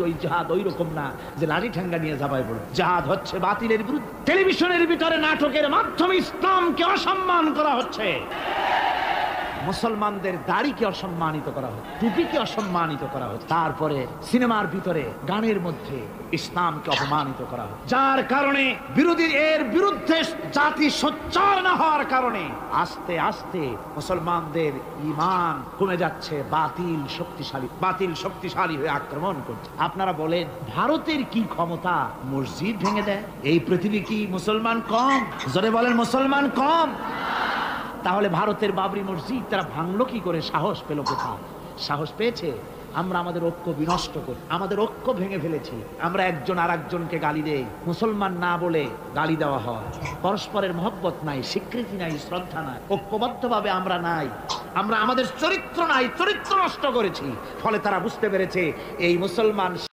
ওই জাহাদ ওই রকম না যে লাঠি ঠ্যাঙ্গা নিয়ে যাবাই বল। জাহাদ হচ্ছে বাতিলের বিরুদ্ধে। টেলিভিশনের ভিতরে নাটকের মাধ্যমে ইসলামকে অসম্মান করা হচ্ছে, মুসলমানদের দাড়িকে অসম্মানিত করা হচ্ছে, টুপিকে অসম্মানিত করা হচ্ছে, তারপরে সিনেমার ভিতরে গানের মধ্যে ইসলামকে অপমানিত করা হচ্ছে, যার কারণে বিরোধী এর বিরুদ্ধে জাতি সোচ্চার না হওয়ার কারণে আস্তে আস্তে মুসলমানদের ঈমান কমে যাচ্ছে। বাতিল শক্তিশালী হয়ে আক্রমণ করছে। আপনারা বলেন ভারতের কি ক্ষমতা মসজিদ ভেঙে দেয়? এই পৃথিবী কি মুসলমান কম? জোরে বলেন মুসলমান কম? তাহলে ভারতের বাবরি মসজিদ তারা ভাঙলো কি করে? সাহস পেল কোথায়? সাহস পেয়েছে আমরা আমাদের ঐক্য বিনষ্ট করি, আমাদের ঐক্য ভেঙে ফেলেছি। আমরা একজন আর একজনকে গালি দেই, মুসলমান না বলে গালি দেওয়া হয়। পরস্পরের মহব্বত নাই, স্বীকৃতি নাই, শ্রদ্ধা নাই, ঐক্যবদ্ধভাবে আমরা নাই। আমরা আমাদের চরিত্র নাই, চরিত্র নষ্ট করেছি। ফলে তারা বুঝতে পেরেছে এই মুসলমান